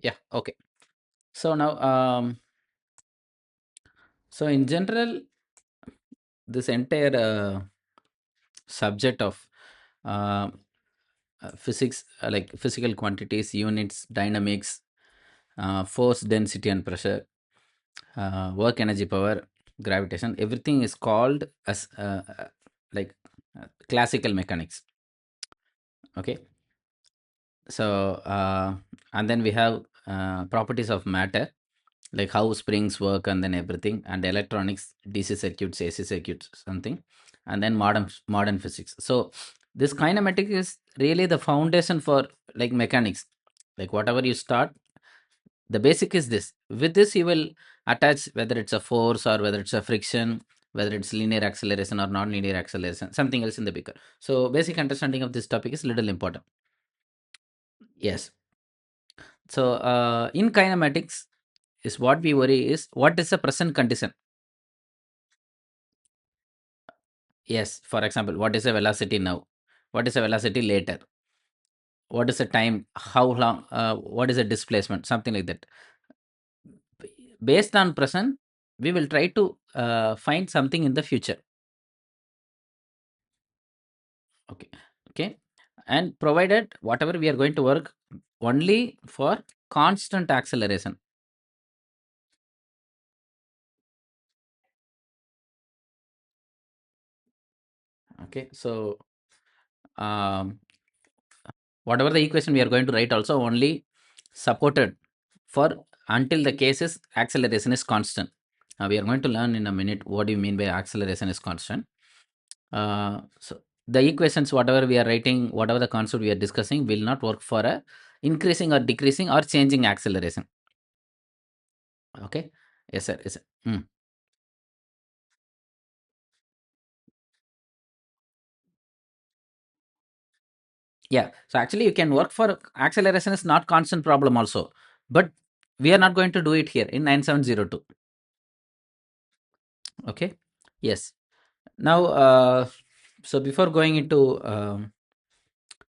Yeah, okay. So now, so in general, this entire subject of uh, physics, like physical quantities, units, dynamics, force, density, and pressure, work, energy, power, gravitation, everything is called as like classical mechanics. Okay, so and then we have properties of matter, like how springs work and then everything, and electronics, DC circuits, AC circuits, something, and then modern physics. So this kinematic is really the foundation for like mechanics. Like whatever you start, the basic is this. With this you will attach whether it's a force or whether it's a friction, whether it's linear acceleration or non-linear acceleration, something else in the bigger. So basic understanding of this topic is little important. Yes. So in kinematics is what we worry is what is the present condition. Yes, for example, what is the velocity now? What is the velocity later? What is the time? How long? What is the displacement? Something like that. Based on present, we will try to find something in the future. Okay, okay, and provided whatever we are going to work only for constant acceleration. Okay, so um, whatever the equation we are going to write also only supported for until the case is acceleration is constant. We are going to learn in a minute what do you mean by acceleration is constant. So the equations whatever we are writing, whatever the concept we are discussing will not work for a increasing or decreasing or changing acceleration. Okay, yes sir, yes sir. Hmm. Yeah, so actually you can work for acceleration is not constant problem also, but we are not going to do it here in 9702. Okay, yes. Now, so before going into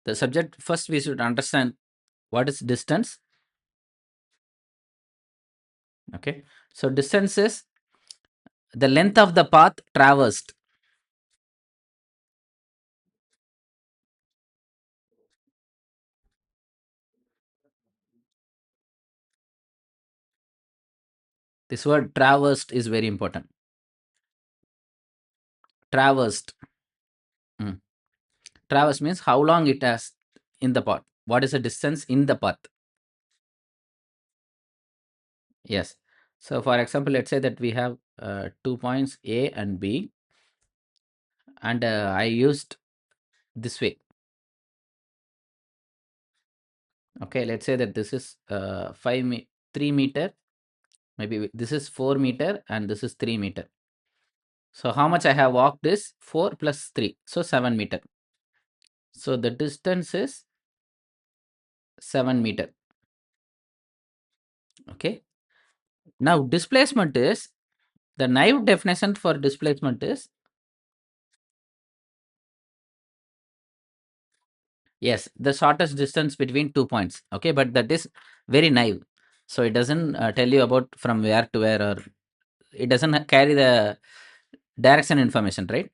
the subject, first we should understand what is distance. Okay, so distance is the length of the path traversed. This word traversed is very important. Traversed. Mm. Traverse means how long it has in the path. What is the distance in the path? Yes. So, for example, let's say that we have 2 points A and B, and I used this way. Okay, let's say that this is 3 meter. Maybe this is 4 meter and this is 3 meter. So how much I have walked is 4 plus 3, so 7 meter. So the distance is 7 meter. Okay. Now displacement is the naive definition for displacement is, yes, the shortest distance between 2 points. Okay, but that is very naive. So it doesn't tell you about from where to where, or it doesn't carry the direction information, right?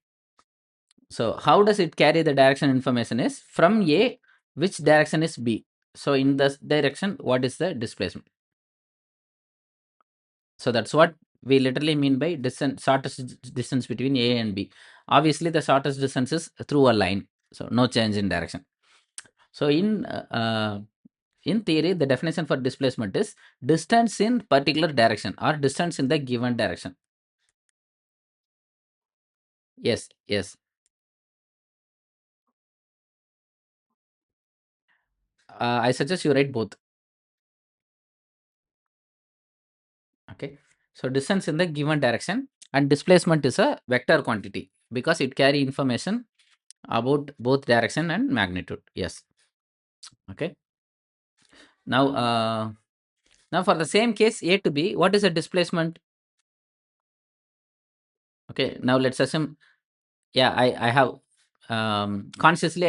So how does it carry the direction information is from A, which direction is B. So in this direction, what is the displacement? So that's what we literally mean by distance, shortest distance between A and B. Obviously, the shortest distance is through a line, so no change in direction. So in theory, the definition for displacement is distance in particular direction or distance in the given direction. Yes, yes. I suggest you write both. Okay. So distance in the given direction and displacement is a vector quantity because it carry information about both direction and magnitude. Yes. Okay. Now, now for the same case A to B, what is the displacement? Okay. Now let's assume. Yeah, I have consciously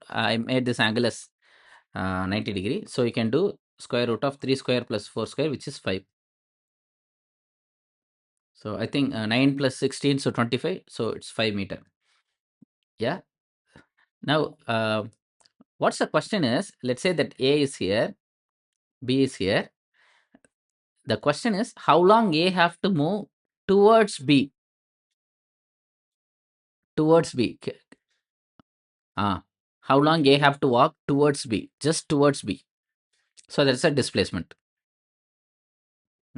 I made this angle as 90 degree. So you can do square root of 3 square plus 4 square, which is 5. So I think 9 plus 16, so 25. So it's 5 meter. Yeah. Now, what's the question is, let's say that A is here, B is here. The question is, how long A have to move towards B? Towards B. How long A have to walk towards B? Just towards B. So that's a displacement.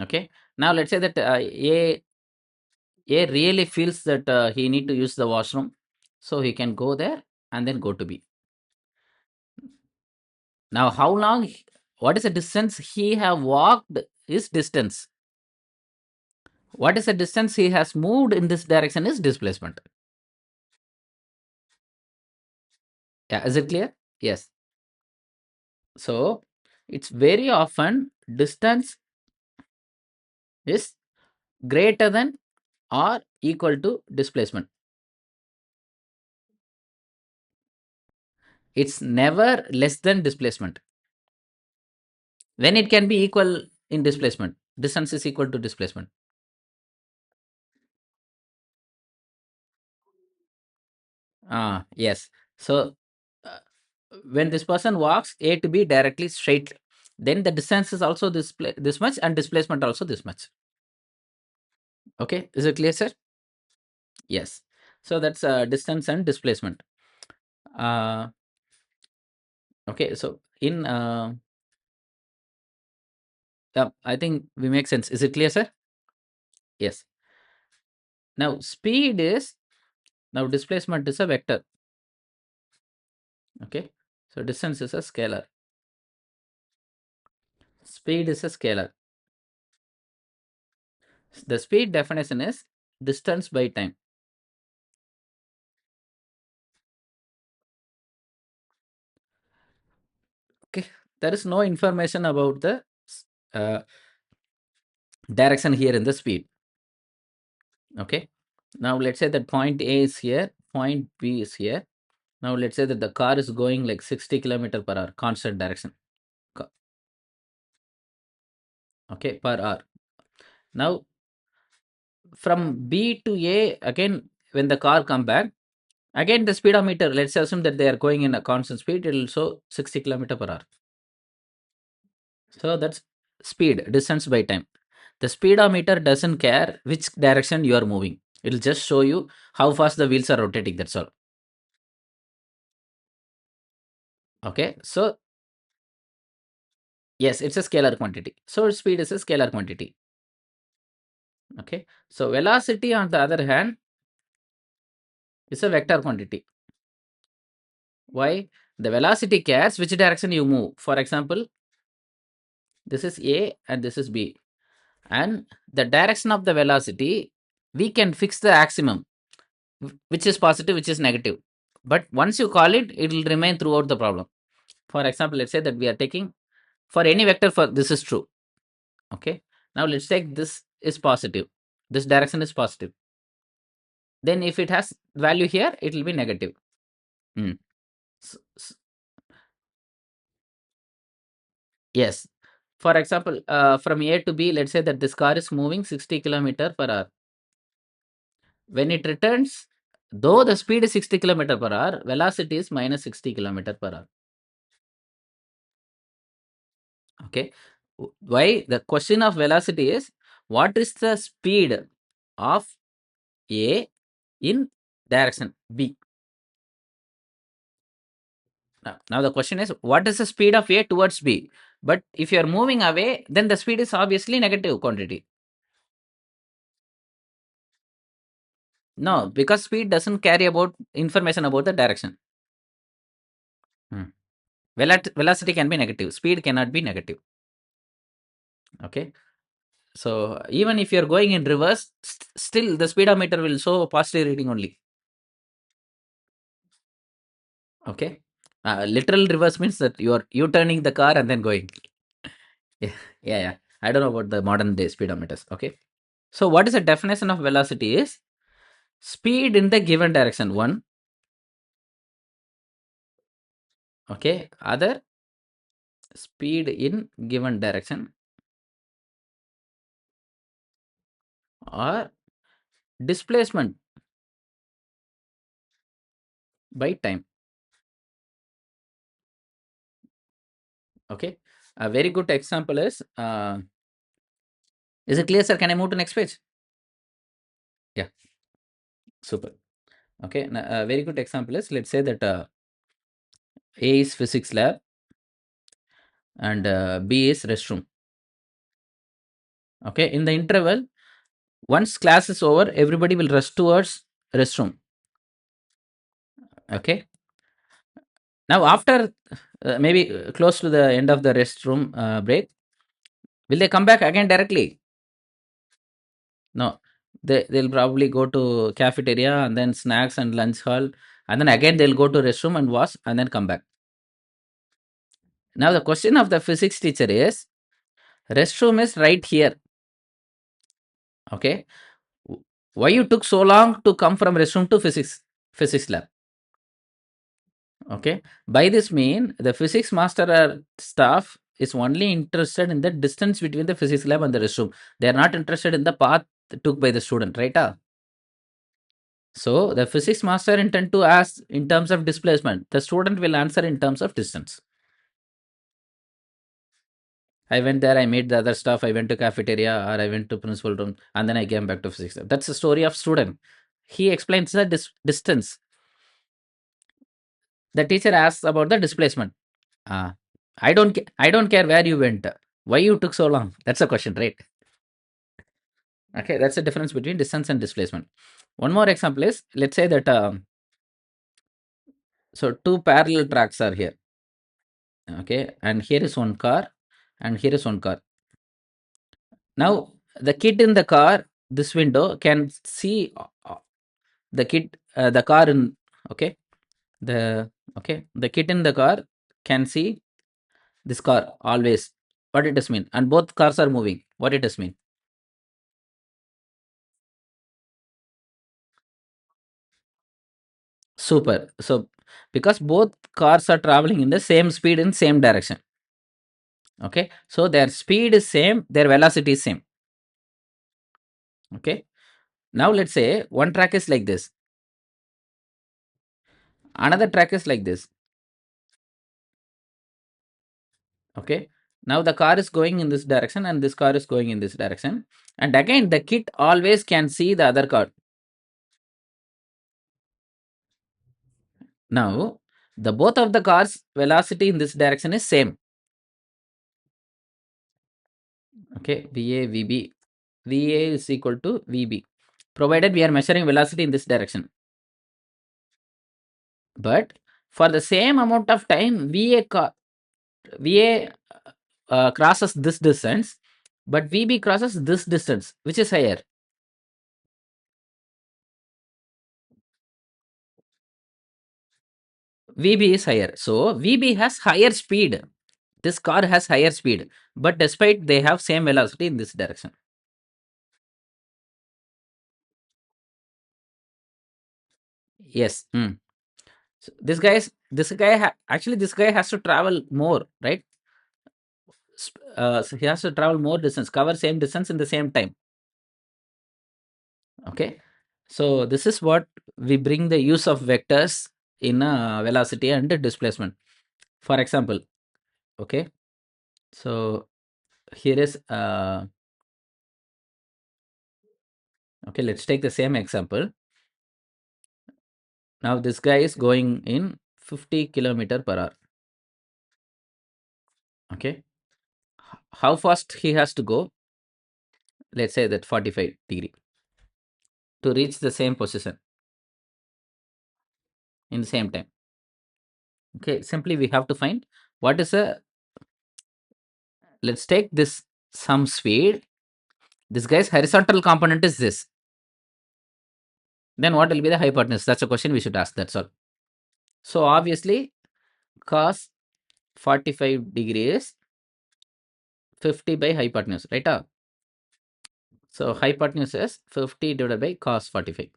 Okay. Now let's say that A really feels that he need to use the washroom, so he can go there and then go to B. Now, how long? What is the distance he have walked? Is distance. What is the distance he has moved in this direction? Is displacement. Yeah, is it clear? Yes. So it's very often distance is greater than or equal to displacement. It's never less than displacement. When it can be equal in displacement, distance is equal to displacement. Yes. So uh, when this person walks A to B directly straight, then the distance is also this much and displacement also this much. Okay, is it clear, sir? Yes. So that's distance and displacement. Uh, okay. So in yeah, I think we make sense. Is it clear, sir? Yes. Now speed is now displacement is a vector. Okay. So distance is a scalar. Speed is a scalar. The speed definition is distance by time. Okay. There is no information about the uh, direction here in the speed. Okay. Now let's say that point A is here, point B is here. Now let's say that the car is going like 60 kilometer per hour, constant direction. Okay, per hour. Now from B to A, again, when the car come back, again the speedometer, let's assume that they are going in a constant speed, it will show 60 kilometer per hour. So that's speed, distance by time. The speedometer doesn't care which direction you are moving. It will just show you how fast the wheels are rotating. That's all. Okay. So yes, it's a scalar quantity. So speed is a scalar quantity. Okay. So velocity, on the other hand, is a vector quantity. Why? The velocity cares which direction you move. For example, this is A and this is B. And the direction of the velocity, we can fix the maximum, which is positive, which is negative. But once you call it, it will remain throughout the problem. For example, let's say that we are taking for any vector, for this is true. Okay. Now let's take this is positive. This direction is positive. Then if it has value here, it will be negative. Mm. Yes. For example, from A to B, let's say that this car is moving 60 kilometer per hour. When it returns, though the speed is 60 kilometer per hour, velocity is minus 60 kilometer per hour. Okay. Why? The question of velocity is, what is the speed of A in direction B? Now the question is, what is the speed of A towards B? But if you are moving away, then the speed is obviously negative quantity. No, because speed doesn't carry about information about the direction. Hmm. Velocity can be negative. Speed cannot be negative. Okay. So even if you're going in reverse, still the speedometer will show positive reading only. Okay. Literal reverse means that you turning the car and then going. Yeah, yeah. I don't know about the modern day speedometers. Okay. So what is the definition of velocity is speed in the given direction, one. Okay. Other, speed in given direction or displacement by time. Okay. A very good example is it clear, sir? Can I move to next page? Yeah, super. Okay. A very good example is, let's say that A is physics lab and B is restroom. Okay. In the interval, once class is over, everybody will rush towards restroom. Okay. Now, after maybe close to the end of the restroom break, will they come back again directly? No. They'll probably go to cafeteria and then snacks and lunch hall, and then again they'll go to restroom and wash and then come back. Now the question of the physics teacher is, restroom is right here. Okay. Why you took so long to come from restroom to physics lab? Okay. By this mean, the physics master or staff is only interested in the distance between the physics lab and the restroom. They are not interested in the path took by the student, right? So the physics master intend to ask in terms of displacement. The student will answer in terms of distance. I went there, I made the other stuff, I went to cafeteria or I went to principal room and then I came back to physics lab. That's the story of student. He explains the distance. The teacher asks about the displacement. Ah, I don't care where you went. Why you took so long? That's a question, right? Okay, that's the difference between distance and displacement. One more example is, let's say that so two parallel tracks are here. Okay, and here is one car and here is one car. Now the kid in the car, this window can see the car in, okay, the kid in the car can see this car always. What it does mean? And both cars are moving. What it does mean? Super. So because both cars are traveling in the same speed in same direction. Okay. So their speed is same, their velocity is same. Okay. Now let's say one track is like this. Another track is like this. Okay. Now the car is going in this direction and this car is going in this direction. And again, the kid always can see the other car. Now, the both of the cars velocity in this direction is same. Okay, VA, VB. VA is equal to VB, provided we are measuring velocity in this direction. But for the same amount of time, VA crosses this distance, but VB crosses this distance. Which is higher? VB is higher. So VB has higher speed. This car has higher speed, but despite they have same velocity in this direction. Yes. So actually this guy has to travel more, right? So he has to travel more distance, cover same distance in the same time. Okay. So this is what we bring the use of vectors in velocity and displacement. For example, okay. So here is okay. Let's take the same example. Now this guy is going in 50 km per hour. Okay. How fast he has to go? Let's say that 45 degree to reach the same position in the same time. Okay, simply we have to find what is a, let's take this some speed. This guy's horizontal component is this. Then what will be the hypotenuse? That's a question we should ask. That's all. So obviously cos 45 degrees 50 by hypotenuse, right? So hypotenuse is 50 divided by cos 45.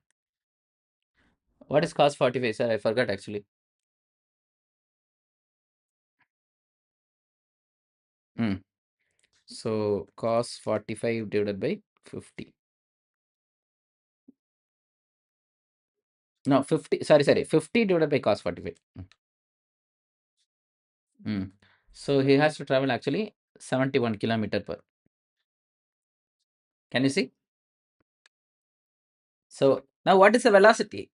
What is cos 45, sir? I forgot actually. Mm. So cos 45 divided by 50. No, 50. Sorry. 50 divided by cos 45. Mm. So he has to travel actually 71 kilometer per. Can you see? So now what is the velocity?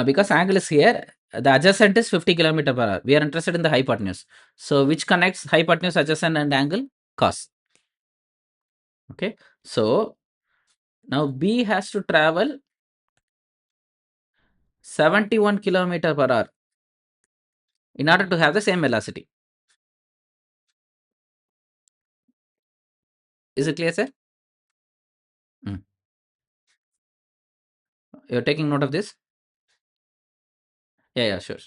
Because angle is here, the adjacent is 50 kilometer per hour. We are interested in the hypotenuse. So which connects hypotenuse, adjacent, and angle? Cos. Okay. So now B has to travel 71 kilometer per hour in order to have the same velocity. Is it clear, sir? Mm. You're taking note of this? Yeah, sure.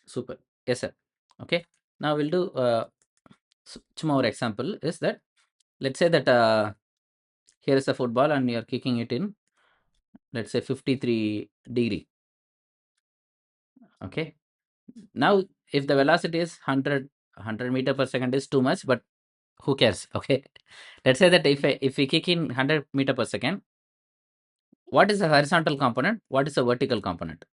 Super. Yes, sir. Okay. Now we'll do more example is that, let's say that here is a football and you're kicking it in, let's say 53 degree. Okay. Now if the velocity is 100 meter per second is too much, but who cares? Okay. Let's say that if we kick in 100 meter per second, what is the horizontal component? What is the vertical component?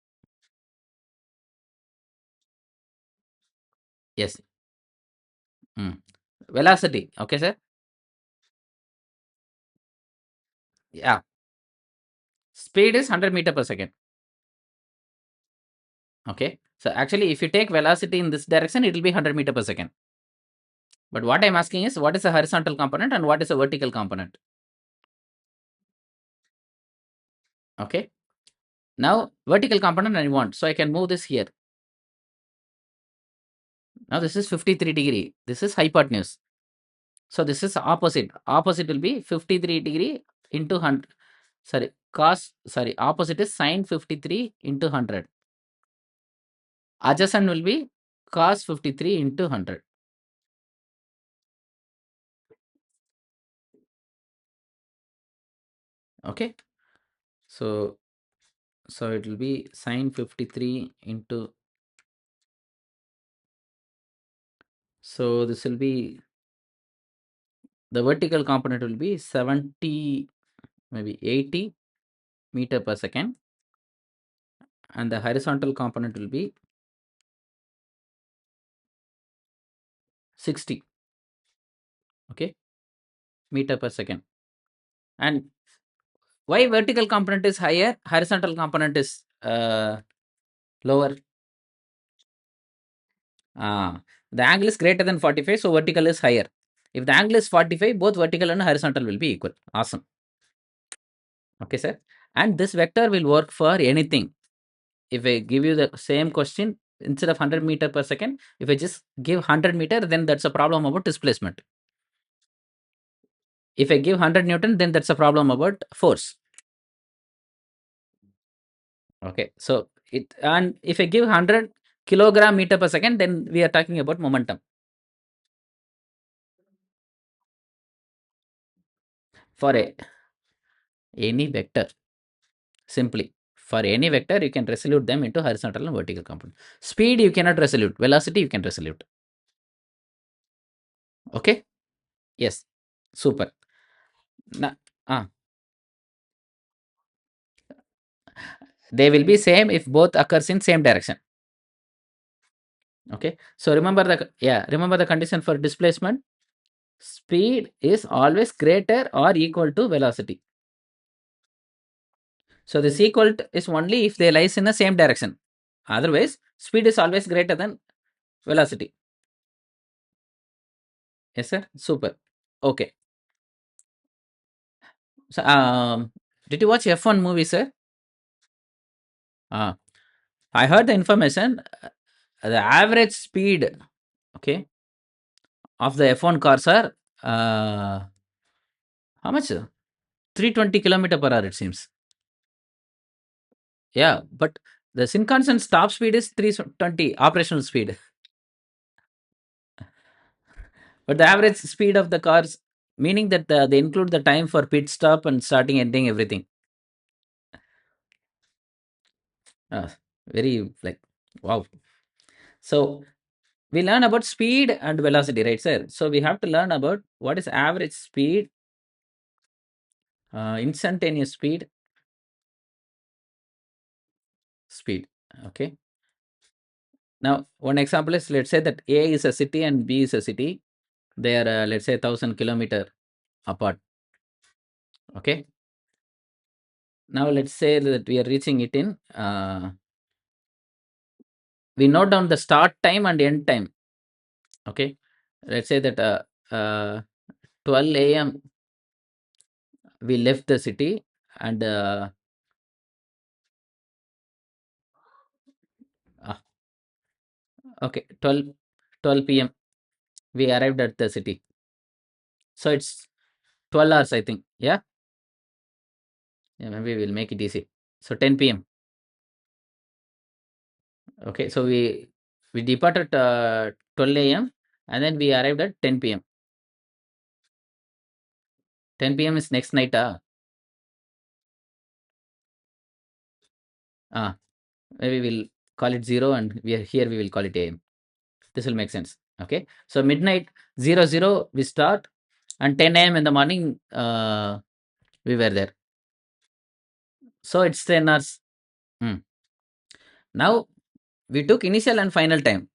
Yes. Mm. Velocity. Okay, sir. Yeah. Speed is 100 meter per second. Okay. So actually, if you take velocity in this direction, it will be 100 meter per second. But what I'm asking is, what is the horizontal component and what is the vertical component? Okay. Now, vertical component I want. So I can move this here. Now this is 53 degree. This is hypotenuse. So this is opposite. Opposite will be 53 degree into 100. Opposite is sine 53 into 100. Adjacent will be cos 53 into 100. Okay. So it will be sine 53 into, so this will be, the vertical component will be 70, maybe 80 meter per second, and the horizontal component will be 60, okay, meter per second. And why vertical component is higher, horizontal component is lower? The angle is greater than 45, so vertical is higher. If the angle is 45, both vertical and horizontal will be equal. Awesome. Okay, sir. And this vector will work for anything. If I give you the same question, instead of 100 meter per second, if I just give 100 meter, then that's a problem about displacement. If I give 100 Newton, then that's a problem about force. Okay. So and if I give 100 kilogram meter per second, then we are talking about momentum. For any vector, simply for any vector, you can resolute them into horizontal and vertical component. Speed you cannot resolute, velocity you can resolute. Okay. Yes. Super. Na, ah, they will be same if both occurs in same direction. Okay. So remember remember the condition for displacement. Speed is always greater or equal to velocity. So this is only if they lies in the same direction. Otherwise, speed is always greater than velocity. Yes, sir. Super. Okay. So did you watch F1 movie, sir? Uh, I heard the information. The average speed, okay, of the F1 cars are how much? 320 kilometer per hour, it seems. Yeah, but the Shinkansen top speed is 320 operational speed. But the average speed of the cars, meaning that they include the time for pit stop and starting, ending, everything. Uh, very like wow. So we learn about speed and velocity, right, sir? So we have to learn about what is average speed, instantaneous speed. Okay. Now, one example is, let's say that A is a city and B is a city. They are let's say 1,000 kilometer apart. Okay. Now let's say that we are reaching it in. We note down the start time and end time. Okay. Let's say that 12 a.m. we left the city, and uh, okay, 12 p.m. we arrived at the city. So it's 12 hours, I think. Yeah. Yeah, maybe we'll make it easy. So 10 p.m. Okay. So we departed 12 a.m. and then we arrived at 10 p.m. 10 p.m. is next night. Ah, maybe we'll call it 0, and we are here, we will call it a.m. This will make sense. Okay. So midnight 00 we start, and 10 a.m. in the morning we were there. So it's 10 hours. Hmm. Now we took initial and final time.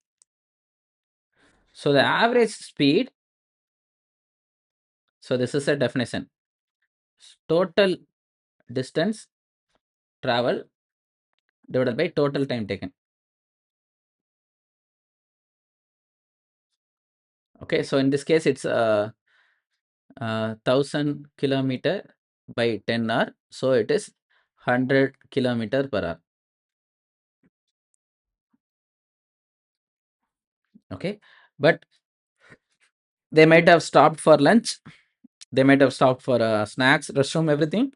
So the average speed, so this is a definition. Total distance travel divided by total time taken. Okay. So in this case, it's 1,000 kilometer by 10 hour. So it is 100 kilometer per hour. Okay. But they might have stopped for lunch. They might have stopped for snacks, restroom, everything.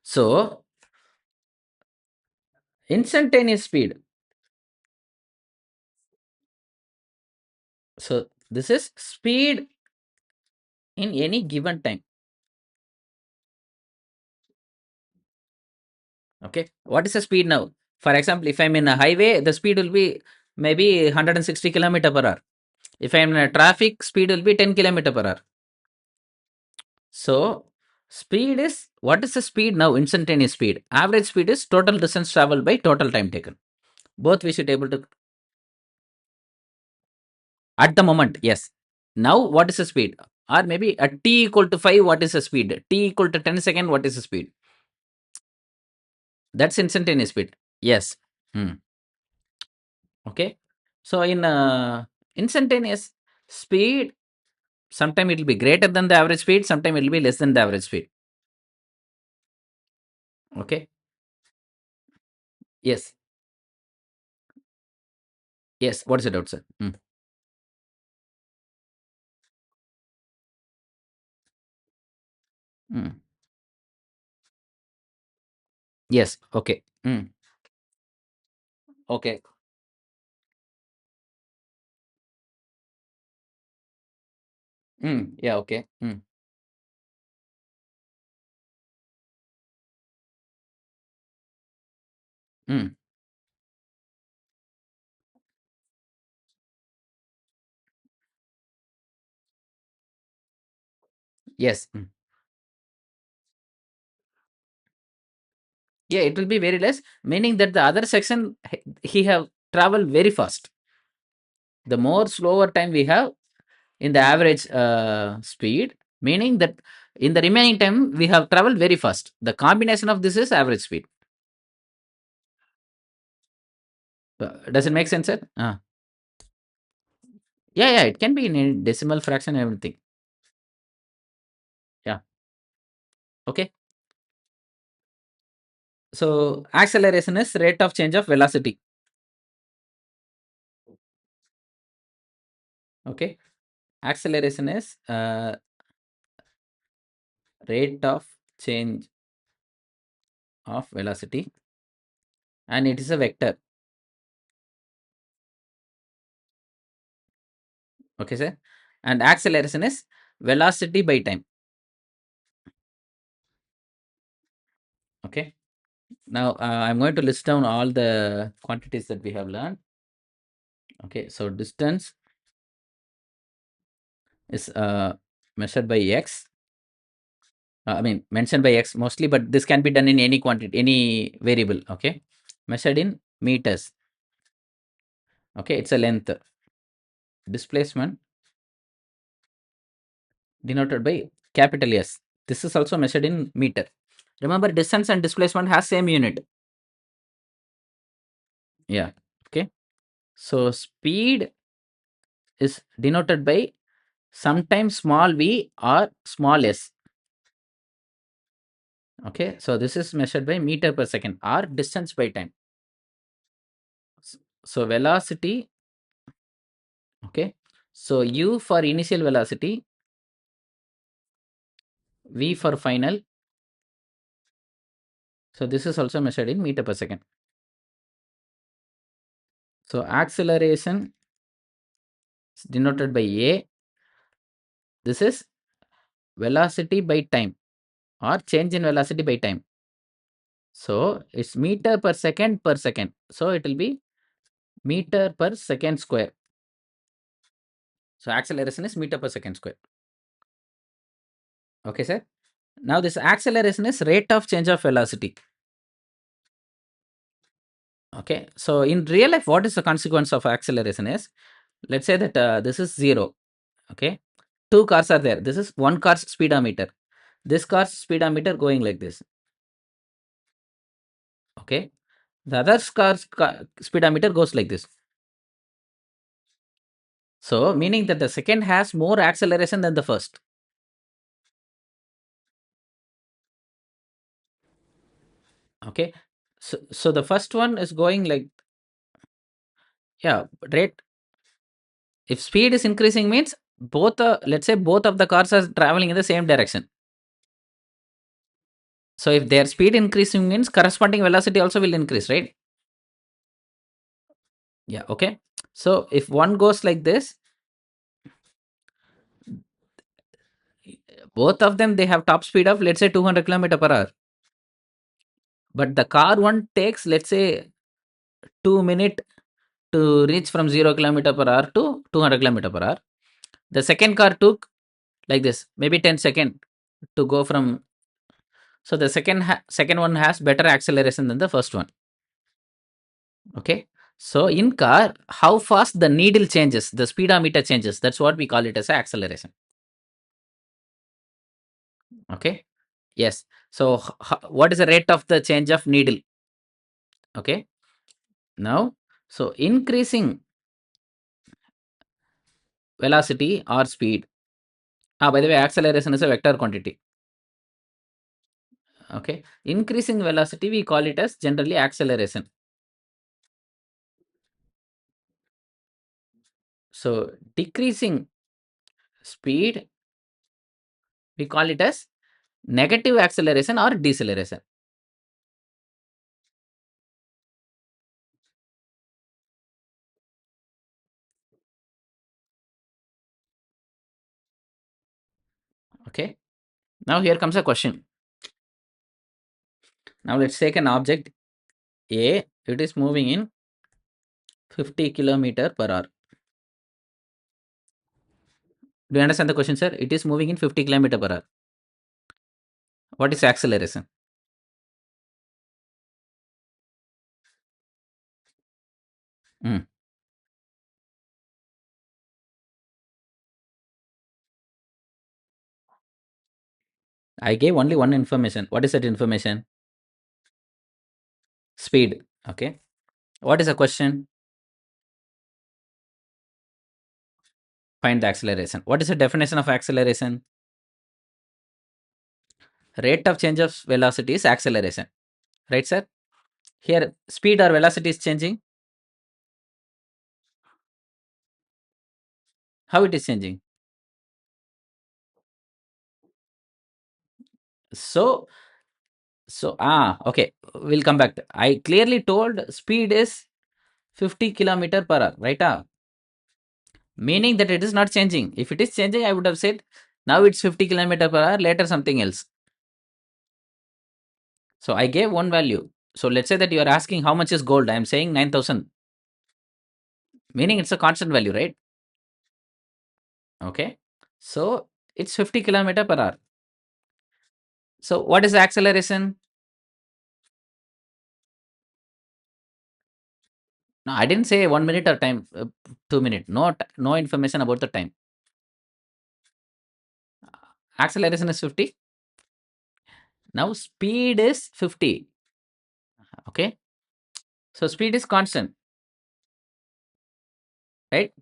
So instantaneous speed. So this is speed in any given time. Okay. What is the speed now? For example, if I'm in a highway, the speed will be maybe 160 kilometer per hour. If I'm in a traffic, speed will be 10 kilometer per hour. So speed is, what is the speed now? Instantaneous speed. Average speed is total distance traveled by total time taken. Both we should able to at the moment. Yes. Now what is the speed? Or maybe at t equal to 5, what is the speed? T equal to 10 second, what is the speed? That's instantaneous speed. Yes. Hmm. Okay. So in instantaneous speed, sometime it will be greater than the average speed, sometime it will be less than the average speed. Okay. Yes. Yes. What is the doubt, sir? Hmm. Hmm. Yes. Okay. Hmm. Okay. Yeah, okay. Mm, yes. Yeah, it will be very less, meaning that the other section he have traveled very fast. The more slower time we have in the average speed, meaning that in the remaining time we have traveled very fast. The combination of this is average speed. Does it make sense, sir? Yeah, yeah, it can be in a decimal fraction and everything. Yeah. Okay. So acceleration is rate of change of velocity. Okay. Acceleration is rate of change of velocity, and it is a vector. Okay, sir. And acceleration is velocity by time. Okay. Now I'm going to list down all the quantities that we have learned. Okay. So distance is measured by x. I mean mentioned by x mostly, but this can be done in any quantity, any variable. Okay. Measured in meters. Okay. It's a length. Displacement denoted by capital S. This is also measured in meter. Remember, distance and displacement has same unit. Yeah. Okay. So speed is denoted by sometimes small v or small s. Okay. So this is measured by meter per second or distance by time. So velocity. Okay. So u for initial velocity, v for final. So this is also measured in meter per second. So acceleration is denoted by a. This is velocity by time or change in velocity by time. So it's meter per second per second. So it will be meter per second square. So acceleration is meter per second square. Okay, sir. Now this acceleration is rate of change of velocity. Okay. So in real life, what is the consequence of acceleration is, let's say that this is 0. Okay. Two cars are there. This is one car's speedometer. This car's speedometer going like this. Okay. The other speedometer goes like this. So meaning that the second has more acceleration than the first. Okay. So the first one is going like, yeah, rate. If speed is increasing means both, let's say both of the cars are traveling in the same direction. So if their speed increasing means corresponding velocity also will increase, right? Yeah. Okay. So if one goes like this, both of them they have top speed of, let's say, 200 km per hour. But the car one takes, let's say, 2 minutes to reach from 0 km per hour to 200 km per hour. The second car took like this, maybe 10 seconds to go from. So the second one has better acceleration than the first one. Okay. So in car, how fast the needle changes, the speedometer changes. That's what we call it as acceleration. Okay. Yes. So what is the rate of the change of needle? Okay. Now, so increasing velocity or speed. By the way, acceleration is a vector quantity. Okay. Increasing velocity, we call it as generally acceleration. So decreasing speed, we call it as negative acceleration or deceleration. Okay. Now here comes a question. Now let's take an object A. It is moving in 50 kilometer per hour. Do you understand the question, sir? It is moving in 50 kilometer per hour. What is acceleration? Hmm. I gave only one information. What is that information? Speed. Okay. What is the question? Find the acceleration. What is the definition of acceleration? Rate of change of velocity is acceleration. Right, sir? Here, speed or velocity is changing. How it is changing? So, okay. We'll come back. I clearly told speed is 50 kilometer per hour. Right? Meaning that it is not changing. If it is changing, I would have said now it's 50 kilometer per hour, later something else. So I gave one value. So let's say that you are asking how much is gold. I am saying 9,000. Meaning it's a constant value, right? Okay. So it's 50 kilometer per hour. So what is the acceleration? No, I didn't say 1 minute or time, 2 minute. No information about the time. Acceleration is 50. Now speed is 50. Okay. So speed is constant, right?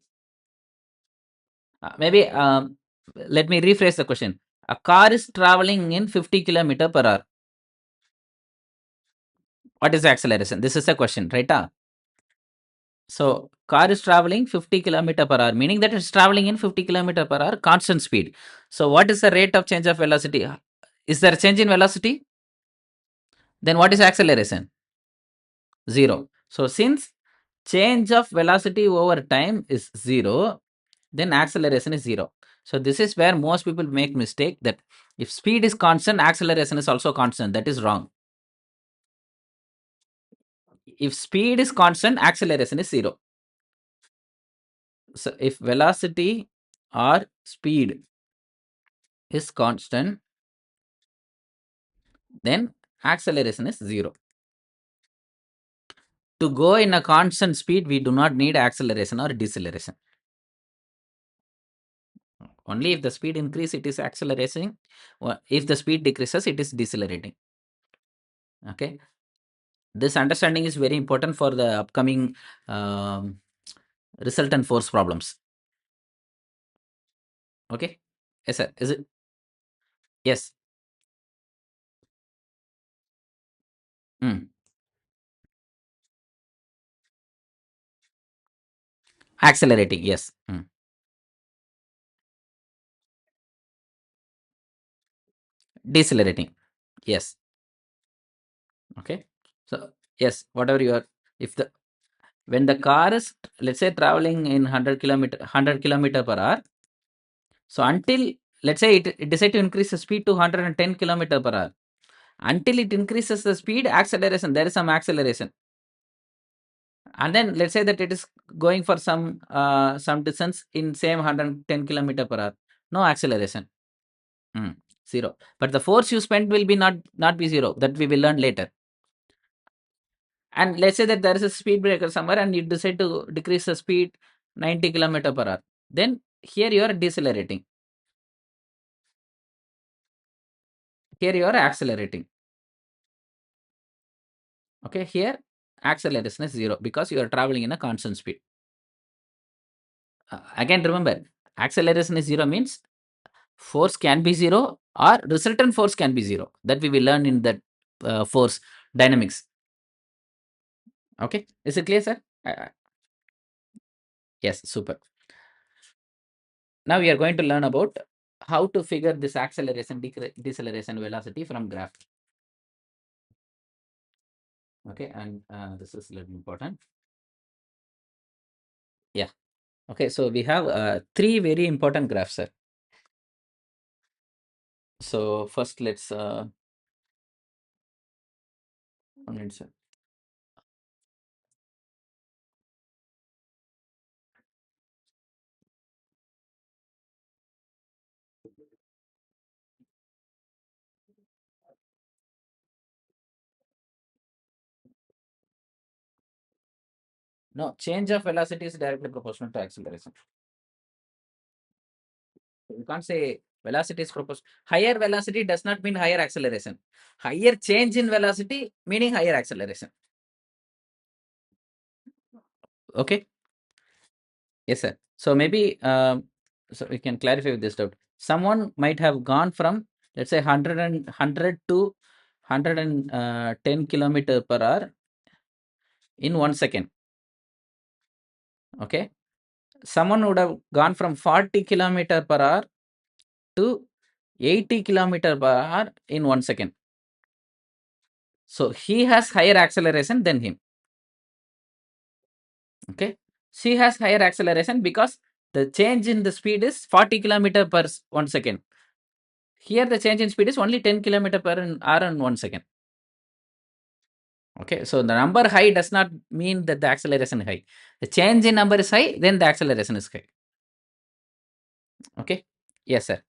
Maybe let me rephrase the question. A car is traveling in 50 kilometer per hour. What is the acceleration? This is the question, right? So car is traveling 50 kilometer per hour, meaning that it's traveling in 50 kilometer per hour, constant speed. So what is the rate of change of velocity? Is there a change in velocity? Then what is acceleration? Zero. So since change of velocity over time is zero, then acceleration is zero. So this is where most people make mistake, that if speed is constant, acceleration is also constant. That is wrong. If speed is constant, acceleration is zero. So if velocity or speed is constant, then acceleration is zero. To go in a constant speed, we do not need acceleration or deceleration. Only if the speed increase, it is accelerating. Or if the speed decreases, it is decelerating. Okay. This understanding is very important for the upcoming um, resultant force problems. Okay. Yes, sir. Is it? Yes. Mm. Accelerating. Yes. Mm. Decelerating. Yes. Okay. So yes, whatever you are, if the when the car is, let's say, traveling in 100 kilometer per hour, so until, let's say, it decide to increase the speed to 110 kilometer per hour, until it increases the speed, acceleration, there is some acceleration. And then let's say that it is going for some distance in same 110 kilometer per hour, no acceleration. Mm, zero. But the force you spent will be not be zero. That we will learn later. And let's say that there is a speed breaker somewhere and you decide to decrease the speed 90 kilometer per hour. Then here you are decelerating. Here you are accelerating. Okay, here acceleration is zero because you are traveling in a constant speed. Again, remember, acceleration is zero means force can be zero or resultant force can be zero. That we will learn in that force dynamics. Okay, is it clear, sir? Yes, super. Now we are going to learn about how to figure this acceleration, deceleration velocity from graph. Okay, and this is a little important. Yeah. Okay, so we have three very important graphs, sir. So first let's 1 minute, sir. No, change of velocity is directly proportional to acceleration. You can't say velocity is proportional. Higher velocity does not mean higher acceleration. Higher change in velocity meaning higher acceleration. Okay. Yes, sir. So maybe so we can clarify with this doubt. Someone might have gone from, let's say, 100 to 110 kilometer per hour in 1 second. Okay. Someone would have gone from 40 kilometer per hour to 80 kilometer per hour in 1 second. So he has higher acceleration than him. Okay. She has higher acceleration because the change in the speed is 40 kilometer per 1 second. Here the change in speed is only 10 kilometer per hour in 1 second. Okay. So the number high does not mean that the acceleration is high. The change in number is high, then the acceleration is high. Okay. Yes, sir.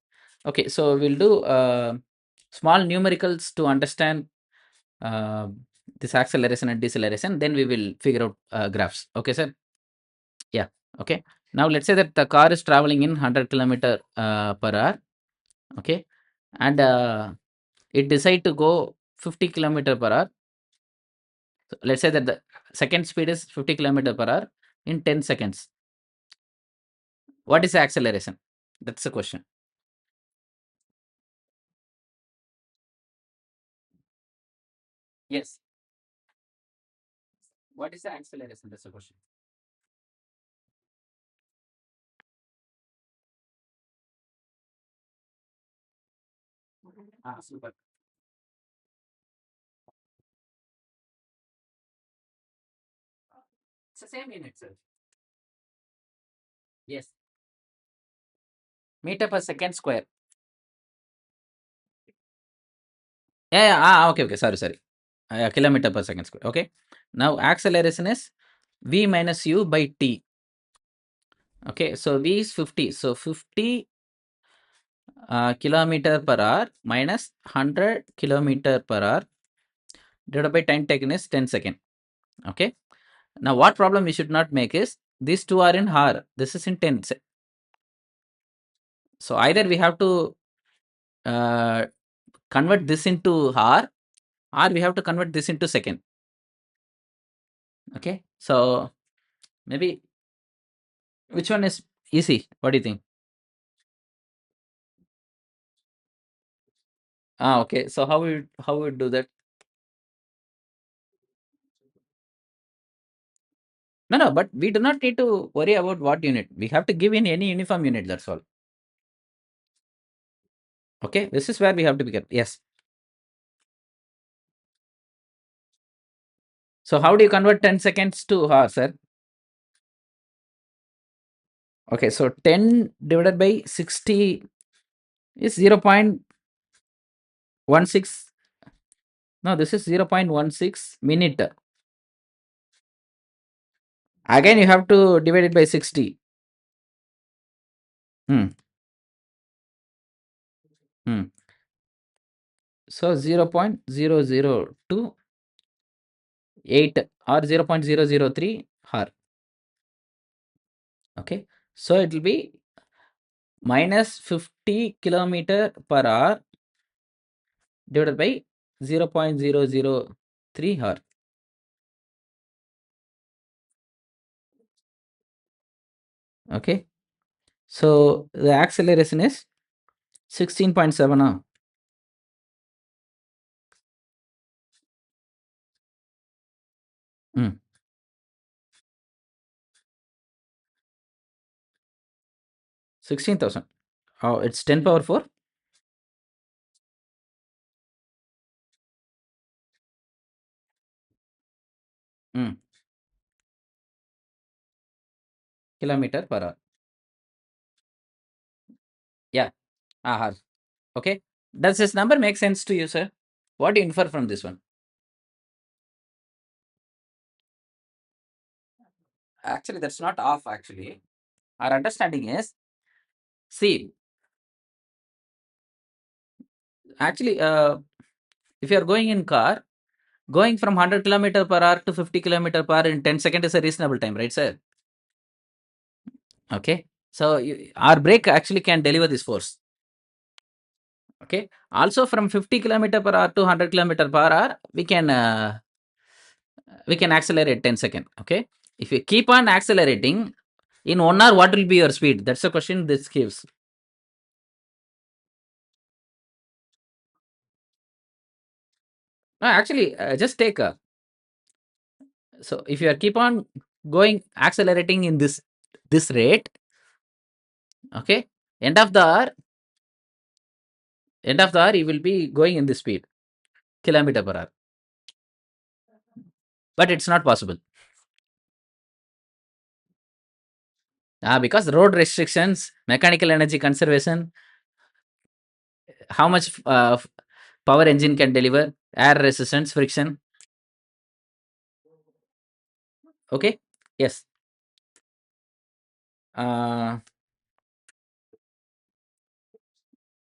Okay. So we'll do small numericals to understand uh, this acceleration and deceleration. Then we will figure out graphs. Okay, sir. Yeah. Okay. Now let's say that the car is traveling in 100 kilometer per hour. Okay. And it decide to go 50 kilometer per hour. So let's say that the second speed is 50 kilometer per hour in 10 seconds. What is the acceleration? That's the question. Yes. What is the acceleration? That's the question. Ah, super. It's the same in itself. Yes. Meter per second square. Yeah. Okay. Okay. Sorry. Kilometer per second square. Okay. Now acceleration is v minus u by t. Okay. So v is 50. So 50 kilometer per hour minus 100 kilometer per hour divided by time taken is 10 second. Okay. Now what problem we should not make is these two are in hour. This is in tenths. So either we have to uh, convert this into hour or we have to convert this into second. Okay. So maybe which one is easy? What do you think? Okay. So how we do that? No, but we do not need to worry about what unit. We have to give in any uniform unit. That's all. Okay. This is where we have to be careful. Yes. So how do you convert 10 seconds to hour, sir? Okay. So 10 divided by 60 is 0.16. No, this is 0.16 minute. Again, you have to divide it by 60. Hmm. Hmm. So 0.0028 or 0.003 hour. Okay. So it will be minus 50 kilometer per hour divided by 0.003 hour. Okay. So the acceleration is 16.7 hour. 16,000. Oh, it's 10 power 4 kilometer per hour. Yeah. Hour. Okay. Does this number make sense to you, sir? What do you infer from this one? Actually, that's not off. Actually, our understanding is, see, actually, if you are going in car, going from 100 km per hour to 50 km per hour in 10 seconds is a reasonable time, right, sir? Okay. So our brake actually can deliver this force. Okay. Also, from 50 km per hour to 100 km per hour, we can accelerate 10 seconds. Okay. If you keep on accelerating in 1 hour, what will be your speed? That's the question this gives. No, actually, just take a. So if you are keep on going accelerating in this rate, okay, end of the hour, you will be going in this speed, kilometer per hour. But it's not possible. Because road restrictions, mechanical energy conservation, how much power engine can deliver, air resistance, friction. Okay. Yes. Uh,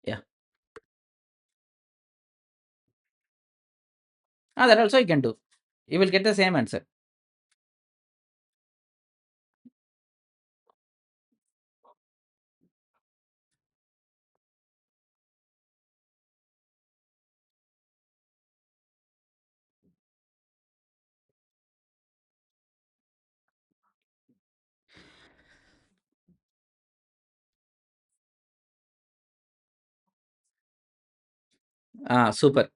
yeah. That also you can do. You will get the same answer. Super.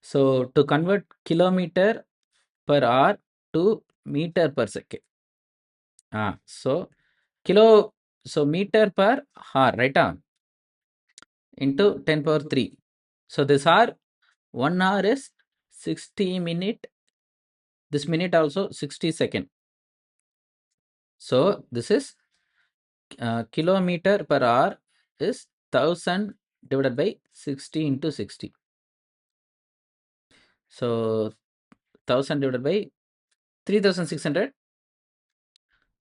So to convert kilometer per hour to meter per second. So kilo, so meter per hour, right on, into 10 power 3. So this hour, 1 hour is 60 minute. This minute also 60 second. So this is kilometer per hour is 1000 divided by 60 into 60. So 1000 divided by 3600.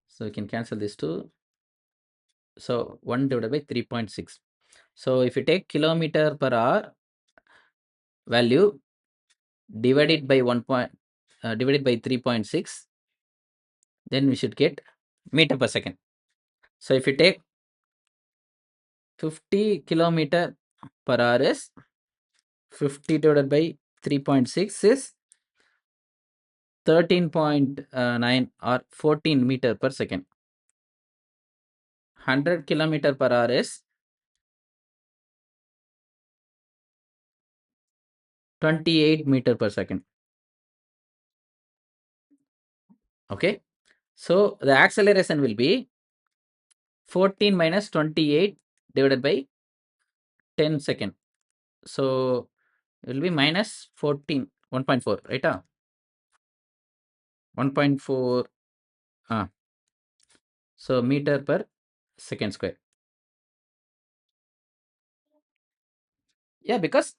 So we can cancel this two. So 1 divided by 3.6. So if you take kilometer per hour value, divided by divided by 3.6, then we should get meter per second. So if you take 50 kilometer per hour is 50 divided by 3.6 is 13.9 or 14 meter per second. 100 kilometer per hour is 28 meter per second. Okay. So the acceleration will be 14 minus 28 divided by 10 second. So it will be minus 14, 1.4, right? 1.4. So meter per second square. Yeah, because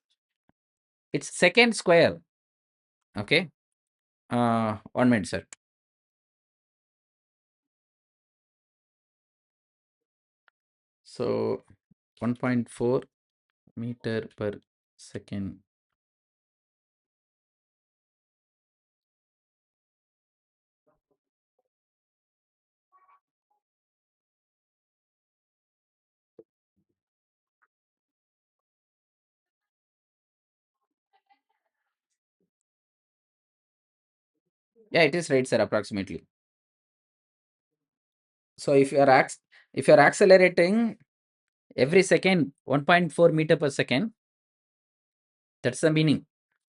it's second square. Okay. 1 minute, sir. So 1.4 meter per second. Yeah, it is right, sir, approximately. So if you are accelerating every second 1.4 meter per second, that's the meaning.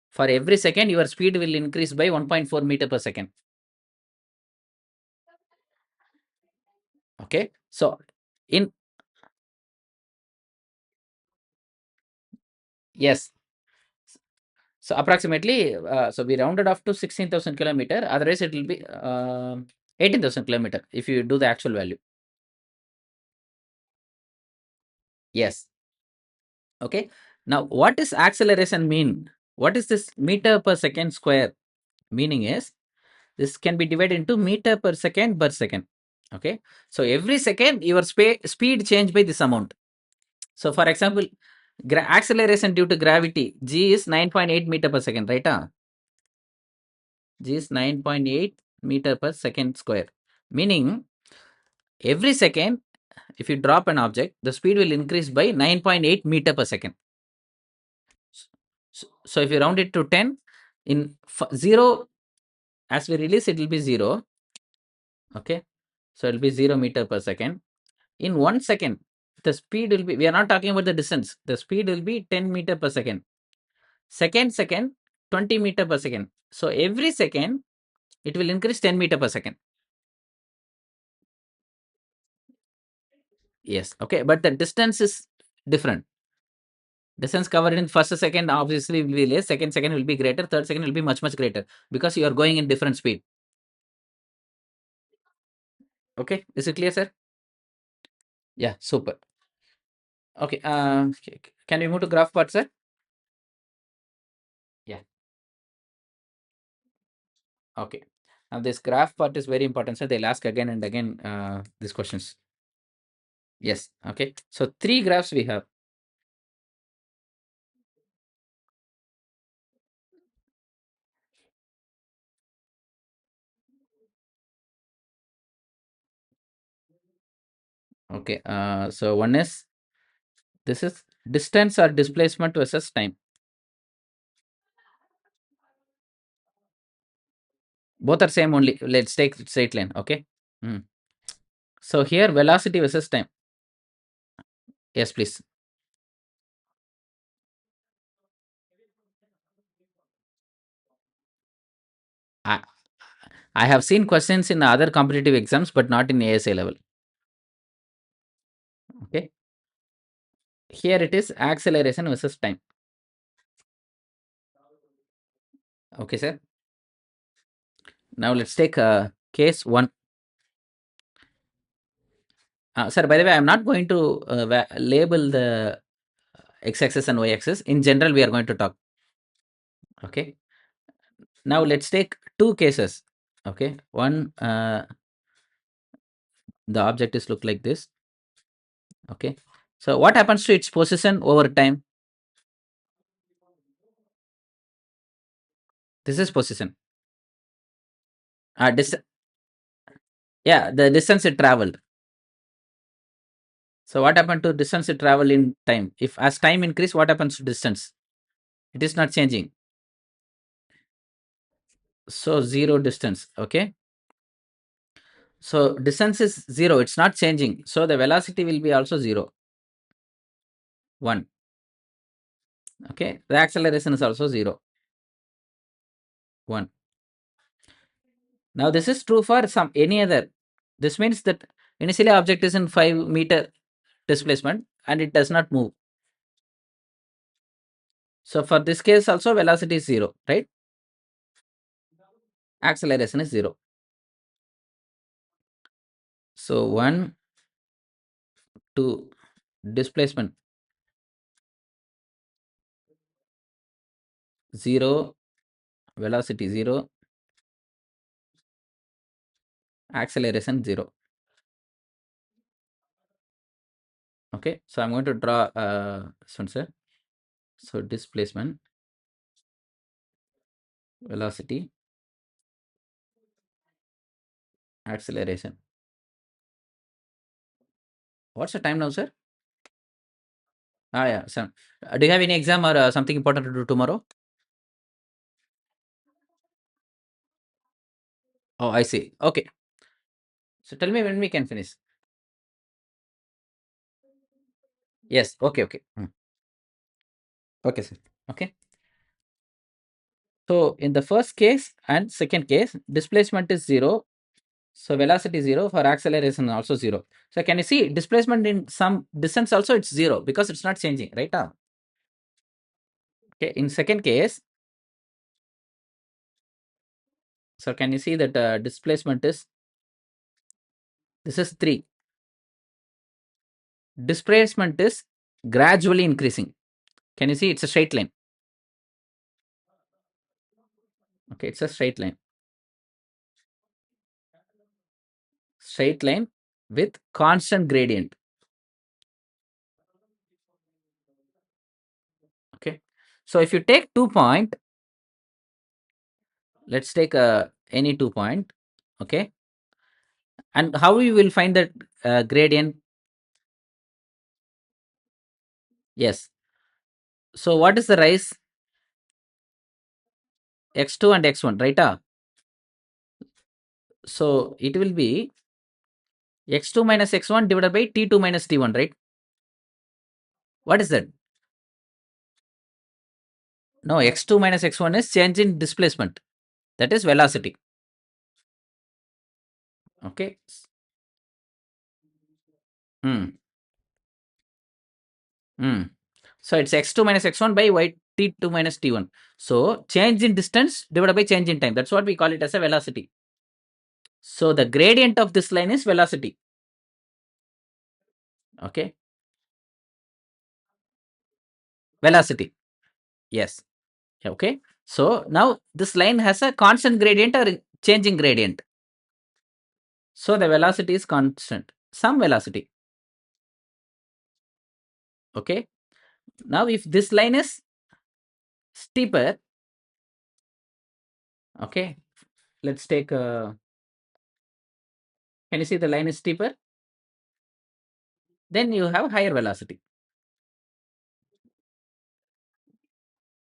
For every second, your speed will increase by 1.4 meter per second. Okay. So in yes. So approximately, so we rounded off to 16,000 kilometer. Otherwise, it will be 18,000 kilometer if you do the actual value. Yes. Okay. Now, what is acceleration mean? What is this meter per second square? Meaning is this can be divided into meter per second per second. Okay. So every second your speed change by this amount. So for example, acceleration due to gravity, g is 9.8 meter per second, right? G is 9.8 meter per second square. Meaning every second, if you drop an object, the speed will increase by 9.8 meter per second. So if you round it to 10, in 0, as we release, it will be 0. Okay. So it will be 0 meter per second. In 1 second, the speed will be, we are not talking about the distance. The speed will be 10 meter per second. Second, 20 meter per second. So every second, it will increase 10 meter per second. Yes. Okay. But the distance is different. Distance covered in first second obviously will be less, second will be greater, third second will be much greater because you are going in different speed. Okay, is it clear, sir? Yeah, super. Okay, can we move to graph part, sir? Yeah. Okay. Now this graph part is very important, sir. They'll ask again and again these questions. Yes. Okay. So 3 graphs we have. Okay. So one is, this is distance or displacement versus time. Both are same only. Let's take straight line. Okay. Mm. So here velocity versus time. Yes, please. I, I have seen questions in other competitive exams, but not in ASA level. Okay. Here it is acceleration versus time. Okay, sir. Now let's take case 1. Sir, by the way, I'm not going to label the x-axis and y-axis. In general, we are going to talk. Okay. Now let's take 2 cases. Okay. One, the object is look like this. Okay. So what happens to its position over time? This is position. Yeah, the distance it traveled. So what happened to distance it travel in time? If as time increase, what happens to distance? It is not changing. So 0 distance. Okay. So distance is 0. It's not changing. So the velocity will be also 0. 1. Okay. The acceleration is also 0. 1. Now this is true for some any other. This means that initially object is in 5 meter displacement and it does not move. So for this case also velocity is 0, right? Acceleration is 0. So 1, 2, displacement 0, velocity 0, acceleration 0. Okay. So I'm going to draw this one, sir. So displacement, velocity, acceleration. What's the time now, sir? Yeah. So, do you have any exam or something important to do tomorrow? Oh, I see. Okay. So tell me when we can finish. Yes. Okay. Okay. Okay, sir. Okay. So in the first case and second case, displacement is 0. So velocity 0, for acceleration also 0. So can you see displacement in some distance also it's 0 because it's not changing, right? Okay. In second case, so can you see that displacement is, this is 3. Displacement is gradually increasing. Can you see? It's a straight line. Okay, it's a straight line with constant gradient. Okay, so if you take 2 point, let's take any 2 point. Okay, and how you will find that gradient? Yes. So what is the rise? X2 and x1, right? So it will be x2 minus x1 divided by t2 minus t1, right? What is that? No, x2 minus x1 is change in displacement. That is velocity. Okay. Hmm. Hmm. So it's x2 minus x1 by y t2 minus t1. So change in distance divided by change in time. That's what we call it as a velocity. So the gradient of this line is velocity. Okay. Velocity. Yes. Okay. So now this line has a constant gradient or changing gradient. So the velocity is constant. Some velocity. Okay. Now if this line is steeper, okay, let's take can you see the line is steeper? Then you have higher velocity.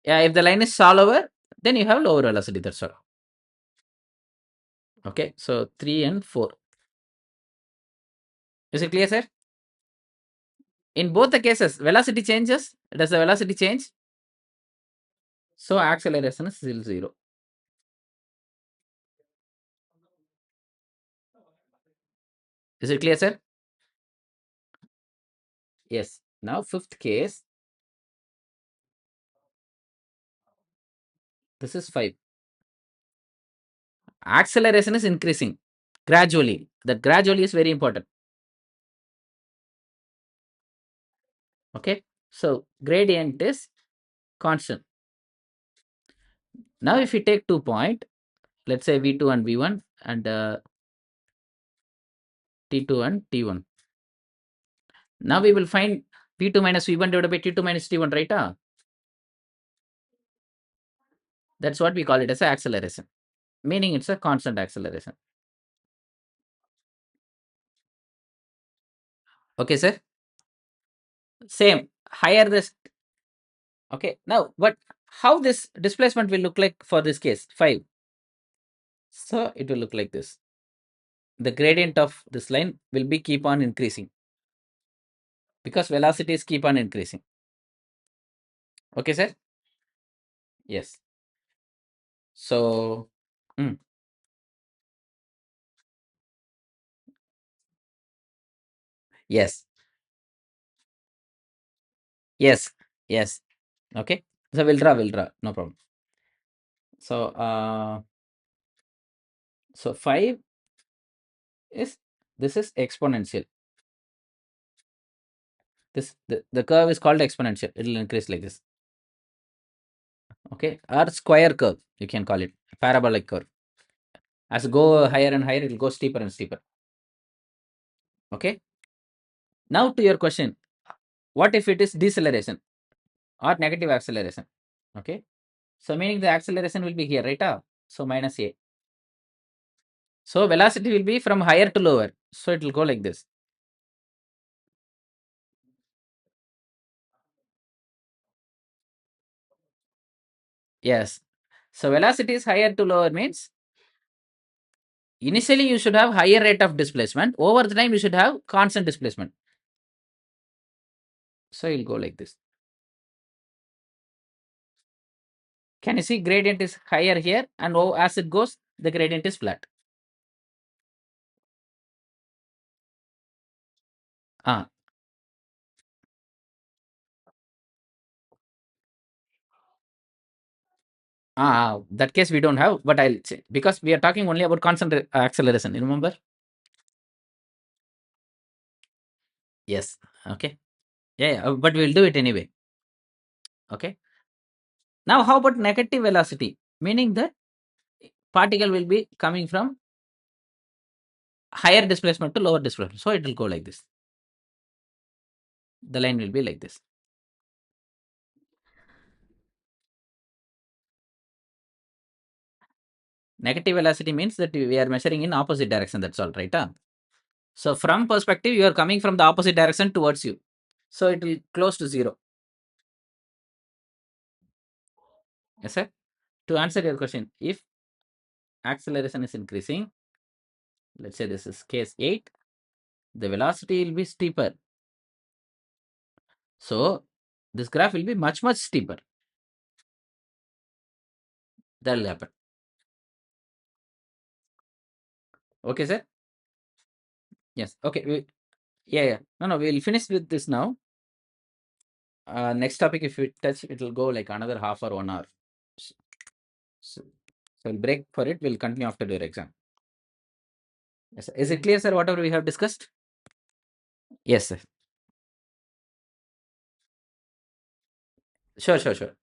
Yeah, if the line is shallower, then you have lower velocity. That's all. Okay, so 3 and 4. Is it clear, sir? In both the cases, velocity changes. Does the velocity change? So acceleration is still 0. Is it clear, sir? Yes. Now, fifth case, this is 5. Acceleration is increasing gradually. That gradually is very important. Okay. So gradient is constant. Now, if we take 2 point, let's say V2 and V1 and T2 and T1. Now we will find V2 minus V1 divided by T2 minus T1, right? That's what we call it as acceleration, meaning it's a constant acceleration. Okay, sir. Same. Higher this. Okay. Now, but how this displacement will look like for this case? 5. So it will look like this. The gradient of this line will be keep on increasing because velocities keep on increasing. Okay, sir. Yes. So, mm, yes, yes, yes. Okay. So we'll draw. No problem. So, 5 is this is exponential. The curve is called exponential. It will increase like this. Okay, or square curve you can call it, parabolic curve. As you go higher and higher, it will go steeper and steeper. Okay. Now to your question, what if it is deceleration or negative acceleration? Okay. So meaning the acceleration will be here, right? So minus a. So velocity will be from higher to lower. So it will go like this. Yes. So velocity is higher to lower means initially you should have higher rate of displacement. Over the time you should have constant displacement. So you'll go like this. Can you see gradient is higher here and as it goes, the gradient is flat. Ah, that case we don't have, but I'll say because we are talking only about constant acceleration. You remember? Yes. Okay. Yeah, but we'll do it anyway. Okay. Now, how about negative velocity? Meaning that particle will be coming from higher displacement to lower displacement. So it will go like this. The line will be like this. Negative velocity means that we are measuring in opposite direction. That's all, right? So from perspective, you are coming from the opposite direction towards you. So it will close to zero. Yes, sir. To answer your question, if acceleration is increasing, let's say this is case 8, the velocity will be steeper. So this graph will be much, much steeper. That will happen. Okay, sir? Yes. Okay. Yeah, yeah. No, we'll finish with this now. Next topic, if we touch, it will go like another half or 1 hour. S- So, so we'll break for it. We'll continue after your exam. Yes, sir. Is it clear, sir, whatever we have discussed? Yes, sir. Sure, sure, sure.